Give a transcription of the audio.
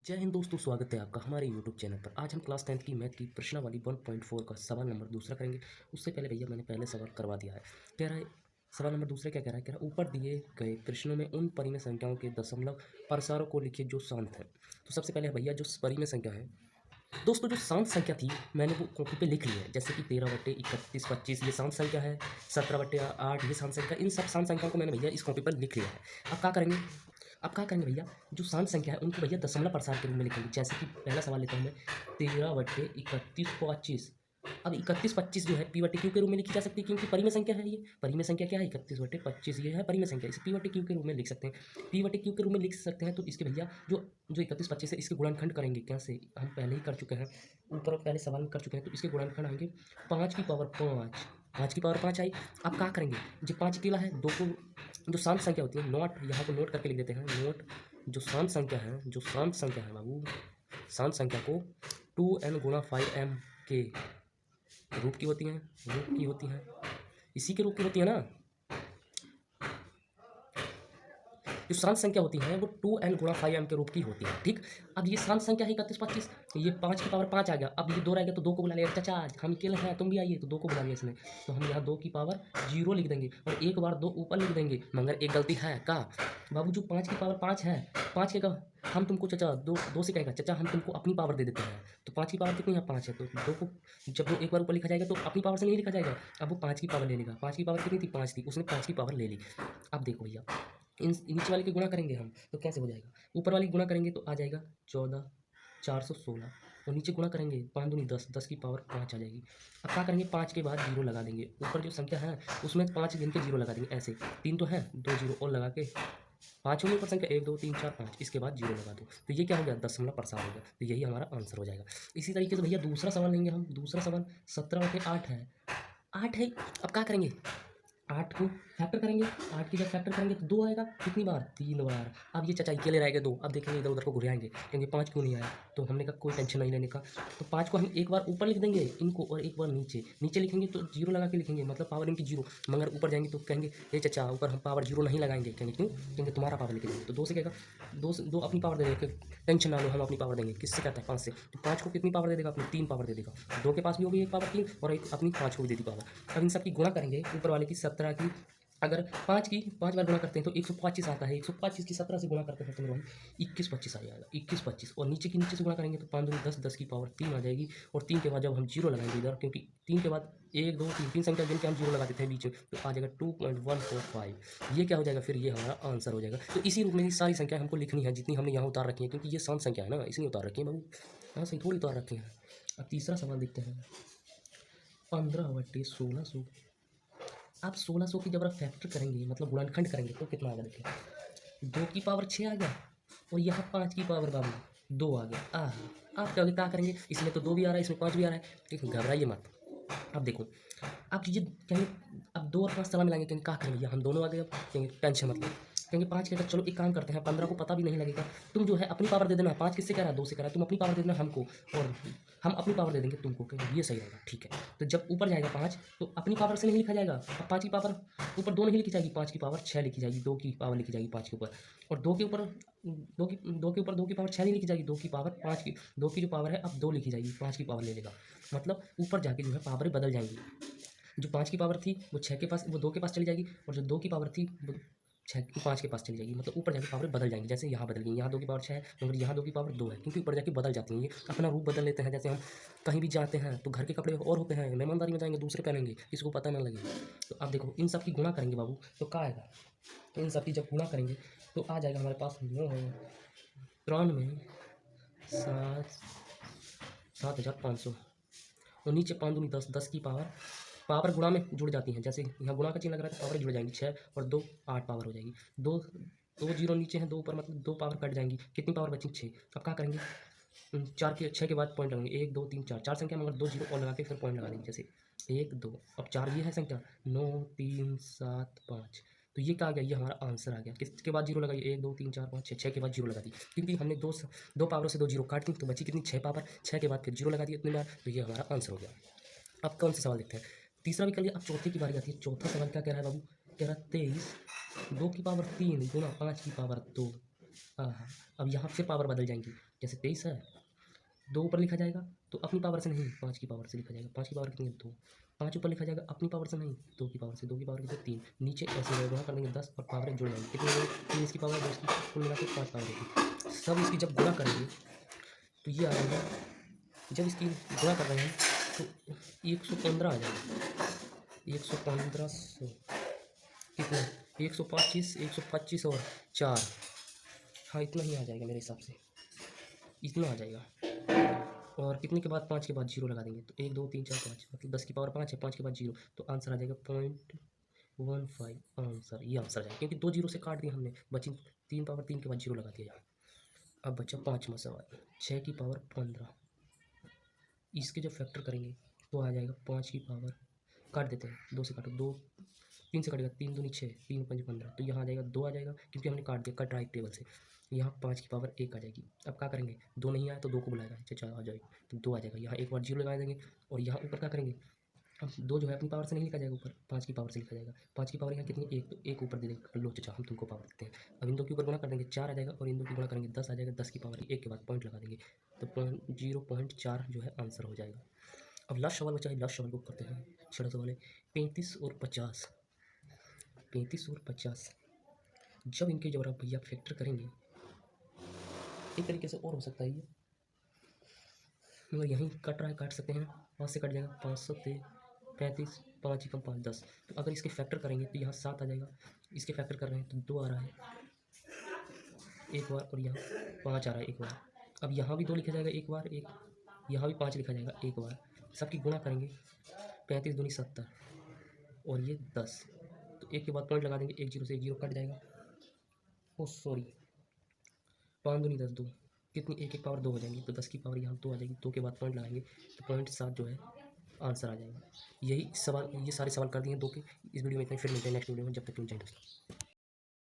जय हिंद दोस्तों, स्वागत है आपका हमारे यूट्यूब चैनल पर। आज हम क्लास 10th की मैथ की प्रश्नावली 1.4 का सवाल नंबर दूसरा करेंगे। उससे पहले भैया मैंने पहले सवाल करवा दिया है। कह रहा है सवाल नंबर दूसरा क्या कह रहा है, कह रहा है ऊपर दिए गए प्रश्नों में उन परिमेय संख्याओं के दशमलव प्रसारों को लिखिए जो शांत है। तो सबसे पहले भैया जो परिमेय संख्या है दोस्तों, जो शांत संख्या थी मैंने वो कॉपी पे लिख ली है। जैसे कि 13/31 25 ये शांत संख्या है, 17/8 ये शांत संख्या, इन सब शांत संख्याओं को मैंने भैया इस कॉपी पर लिख लिया है। अब क्या करेंगे भैया, जो शांत संख्या है उनको भैया दशमलव प्रसार के रूप में लिखेंगे। जैसे कि पहला सवाल लेता हूँ मैं, 13/31 25। अब 31/25 जो है P/Q के रूप में लिखी जा सकती है, क्योंकि परिमेय संख्या है। ये परिमेय संख्या क्या है, 31/25 ये है परिमेय संख्या। इसे P/Q के रूप में लिख सकते हैं। P/Q के रूप में लिख सकते हैं तो इसके भैया जो जो 31/25 है इसके गुणनखंड करेंगे। कैसे, हम पहले ही कर चुके हैं, ऊपर पहले सवाल में कर चुके हैं। तो इसके गुणनखंड आएंगे 5 की पावर 5 आई। अब क्या करेंगे, जो 5 अकेला है, दो को जो शांत संख्या होती है, नोट यहाँ को नोट करके लिख देते हैं। नोट जो शांत संख्या है बाबू, शांत संख्या को 2n गुणा 5m के रूप की होती है, इसी के रूप की होती है ना। जो शांत संख्या होती है वो 2n गुणा 5m के रूप की होती है। ठीक, अब ये शांत संख्या है 31/25, ये 5 की पावर 5 आ गया। अब ये 2 रह गया तो 2 को बुला लिया। चाचा हम अकेले हैं, तुम भी आइए, तो 2 को बुला लिया इसने। तो हम यहाँ 2 की पावर 0 लिख देंगे और एक बार 2 ऊपर लिख देंगे। मगर एक गलती है का बाबू, जो 5 की पावर 5 है, 5 के का हम तुमको चाचा दो से कहेगा, चाचा हम तुमको अपनी पावर दे देते हैं। तो 5 की पावर कितनी है, 5 है। तो 2 को जब 2 एक बार ऊपर लिखा जाएगा तो अपनी पावर से नहीं लिखा जाएगा। अब वो 5 की पावर ले लेगा। 5 की पावर कितनी थी, 5 थी, उसने 5 की पावर ले ली। अब देखो भैया, इन नीचे वाले के गुणा करेंगे हम तो कैसे हो जाएगा, ऊपर वाले गुणा करेंगे तो आ जाएगा 14 और नीचे गुणा करेंगे 5 दूनी 10, 10 की पावर 5 आ जाएगी। अब क्या करेंगे, 5 के बाद 0 लगा देंगे। ऊपर जो संख्या है उसमें 5 गिन के 0 लगा देंगे। ऐसे 3 तो है, 2 0 और लगा के 5 होने पर संख्या 1 2 3 4 5, इसके बाद 0 लगा दो। तो ये क्या हो गया, दशमलव प्रसार हो गया। तो यही हमारा आंसर हो जाएगा। इसी तरीके से भैया दूसरा सवाल लेंगे हम। दूसरा सवाल 17/8 है। 8 है। अब क्या करेंगे, 8 को फैक्टर करेंगे। 8 की जब फैक्टर करेंगे तो 2 आएगा। कितनी बार, 3 बार। अब ये चाचा अकेले रह गए 2। अब देखेंगे इधर उधर को घुराएंगे, क्योंकि 5 क्यों नहीं आया। तो हमने कहा कोई टेंशन नहीं लेने का। तो 5 को हम एक बार ऊपर लिख देंगे इनको और एक बार नीचे लिखेंगे। तो 0 लगा के लिखेंगे, मतलब पावर इनकी 0। मगर ऊपर जाएंगे तो कहेंगे ये चाचा ऊपर हम पावर 0 नहीं लगाएंगे। कहेंगे क्यों, क्योंकि तुम्हारा पावर लेके जाएंगे। तो 2 से कहेगा, 2 अपनी पावर दे देगा, टेंशन ना लो हम अपनी पावर देंगे। किससे कहता है, 5 से। तो 5 को कितनी पावर दे देगा, अपनी 3 पावर दे देगा। 2 के पास भी होगी एक पावर 3 और एक अपनी 5 को भी दे दी पावर। अब इन सब की गुणा करेंगे, ऊपर वाले की 17 की अगर 5 बार गुणा करते हैं तो 125 आता है। 125 की 17 से गुणा करते हैं तो मेरे भाई 21/25 आ जाएगा। 21/25 और नीचे से गुणा करेंगे तो 5 दूनी 10, 10 की पावर 3 आ जाएगी। और 3 के बाद जब हम 0 लगाएंगे इधर, क्योंकि 3 के बाद 1 2 3 संख्या गिन के हम 0 लगा देते हैं बीच में, तो आ जाएगा 2.145। ये क्या हो जाएगा, फिर ये हमारा आंसर हो जाएगा। तो इसी रूप में ये सारी संख्या हमको लिखनी है जितनी हमने यहाँ उतार रखी है, क्योंकि ये शांत संख्या है ना, इसलिए उतार रखी है बाबू, यहाँ से थोड़ी उतार रखी है। अब तीसरा सवाल देखते हैं, 15/1600। आप 1600 की जब आप फैक्टर करेंगे, मतलब गुणनखंड करेंगे, तो कितना आ गया देखिए, 2 की पावर 6 आ गया और यहाँ 5 की पावर बाबू 2 आ गया। आप क्या करेंगे, इसमें तो 2 भी आ रहा है, इसमें 5 भी आ रहा है, लेकिन घबराइए मत। अब देखो, आप ये कहेंगे अब 2 और 5 सलाह मिलाएंगे, कहेंगे क्या करें भैया हम दोनों आ गए। अब कहेंगे टेंशन मत लो, कहेंगे 5 के, चलो एक काम करते हैं, 15 को पता भी नहीं लगेगा। तुम जो है अपनी पावर दे देना। 5 किससे कह रहा है, 2 से कह रहा है। तुम अपनी पावर दे देना हमको और हम अपनी पावर दे देंगे तुमको। कहेंगे ये सही रहेगा, ठीक है। तो जब ऊपर जाएगा 5 तो अपनी पावर से नहीं लिखा जाएगा। अब 5 की पावर ऊपर 2 नहीं लिखी जाएगी, 5 की पावर 6 लिखी जाएगी। 2 की पावर लिखी जाएगी 5 के ऊपर, और 2 के ऊपर 2 की पावर 6 नहीं लिखी जाएगी। 2 की पावर 5 की, 2 की जो पावर है अब 2 लिखी जाएगी, 5 की पावर ले लेगा। मतलब ऊपर जाके जो है पावरें बदल जाएंगी। जो 5 की पावर थी वो 6 के पास, वो 2 के पास चली जाएगी, और जो 2 की पावर थी वो 5 के पास चली जाएगी। मतलब ऊपर जाके पावरें बदल जाएंगी। जैसे यहाँ बदल गई, यहाँ 2 की पावर 6 है मगर यहाँ 2 की पावर 2 है, क्योंकि ऊपर जाके बदल जाती हैं। ये अपना रूप बदल लेते हैं। जैसे हम कहीं भी जाते हैं तो घर के कपड़े और होते हैं, मेहमानदारी में जाएंगे दूसरे पहनेंगे, किसी को पता ना लगे। तो अब देखो इन सब की गुणा करेंगे बाबू, तो क्या आएगा, इन सब की जब गुणा करेंगे तो आ जाएगा हमारे पास 93 7,500 और नीचे 5 दूनी 10, 10 की पावर गुणा में जुड़ जाती हैं। जैसे यहाँ गुणा का चिन्ह लग रहा है तो पावर जुड़ जाएंगी, 6 और 2 8 पावर हो जाएगी। 2 जीरो नीचे हैं, 2 ऊपर, मतलब 2 पावर कट जाएंगी। कितनी पावर बची, 6। अब क्या करेंगे, 6 के बाद पॉइंट लगाएंगे, 1 2 3 4 संख्या मगर 2 जीरो और लगा के फिर पॉइंट लगा देंगे। जैसे 1 2, अब 4 ये है संख्या, 9 3 7 5। तो ये क्या आ गया, ये हमारा आंसर आ गया। किसके बाद 0 लगाइए, 1 2 3 4 5 6, 6 के बाद 0 लगा दी, क्योंकि हमने दो पावरों से 2 जीरो काट दी, तो बची कितनी, 6 पावर। 6 के बाद फिर 0 लगा दी इतनी बार, तो ये हमारा आंसर हो गया। अब कौन सा सवाल देखते हैं, तीसरा भी कर लिया। अब चौथे की बारी आती है। चौथा सवाल क्या कह रहा है बाबू, कह रहा है 23 2 की पावर 3 गुणा 5 की पावर 2। हाँ, अब यहाँ फिर पावर बदल जाएंगी। जैसे 23 है, 2 ऊपर लिखा जाएगा तो अपनी पावर से नहीं 5 की पावर से लिखा जाएगा। 5 की पावर कितनी है 2, 5 ऊपर लिखा जाएगा अपनी पावर से नहीं 2 की पावर से, 2 की पावर कितनी 3, नीचे ऐसे गुणा कर देंगे 10 और पावर जुड़ जाएंगी। कितनी हो गई 3 इसकी पावर 2 इसकी, कुल मिला के 5 पावर होगी। सब इसकी जब गुणा करेंगे तो ये आ जाएगा, जब इसकी गुणा कर रहे हैं तो 115 आ जाएगा। 115 कितना 125, 125 और 4, हाँ इतना ही आ जाएगा मेरे हिसाब से, इतना आ जाएगा। और कितने के बाद 5 के बाद 0 लगा देंगे तो 1 2 3 4 5, मतलब 10 की पावर 5 है, 5 के बाद 0 तो आंसर आ जाएगा 0.15 आंसर। ये आंसर आ जाएगा क्योंकि 2 जीरो से काट दिया हमने, बची 3 पावर 3 के बाद 0 लगा दिया। अब बच्चा 5वां सवाल, 6 की पावर 15, इसके जब फैक्टर करेंगे तो आ जाएगा 5 की पावर, काट देते हैं 2 से काटो, 2 3 से कटेगा, 3 दूनी 6, 3 5 15, तो यहाँ आ जाएगा 2 आ जाएगा क्योंकि हमने काट दिया कट राइट टेबल से। यहाँ 5 की पावर 1 आ जाएगी। अब क्या करेंगे, 2 नहीं आया तो 2 को बुलाएगा, चाचा आ जाएगी तो 2 आ जाएगा। यहाँ एक बार 0 लगा देंगे और यहाँ ऊपर क्या करेंगे, अब 2 जो है अपनी पावर से नहीं लिखा जाएगा, ऊपर 5 की पावर से लिखा जाएगा। 5 की पावर यहाँ कितनी 1, तो 1 ऊपर दे देंगे, लो चाचा हम तुमको पावर देते हैं। अब इन दो के ऊपर गुणा कर देंगे 4 आ जाएगा और इन दो की गुणा करेंगे 10 आ जाएगा, 10 की पावर 1 के बाद पॉइंट लगा देंगे तो 0.4 जो है आंसर हो जाएगा। अब लास्ट सवाल बचा है, लास्ट सवाल को करते हैं। छठा सवाल है 35 और 50, 35 और 50 जब इनके जब आप भैया फैक्टर करेंगे, एक तरीके से और हो सकता है ये, मगर यहीं कट रहा है, काट सकते हैं, 5 से कट जाएगा, 500 से 35, 5 कम 5 10, तो अगर इसके फैक्टर करेंगे तो यहाँ 7 आ जाएगा। इसके फैक्टर कर रहे हैं तो 2 आ रहा है एक बार और यहाँ 5 आ रहा है एक बार। अब यहाँ भी 2 लिखा जाएगा एक बार, एक यहाँ भी 5 लिखा जाएगा एक बार। सबकी गुणा करेंगे, 35 दूनी 70 और ये 10, तो 1 के बाद पॉइंट लगा देंगे, 1 0 से 1 0 कट जाएगा। ओ सॉरी, 5 दूनी 10, 2 कितनी 1 1 पावर 2 हो जाएंगी, तो 10 की पावर यहाँ 2 आ जाएगी, 2 के बाद पॉइंट लगाएंगे तो 0.7 जो है आंसर आ जाएगा। यही सवाल, ये सारे सवाल कर दिए हैं 2 के। इस वीडियो में इतना ही, फिर मिलते हैं नेक्स्ट वीडियो में, जब तक के लिए जय हिंद।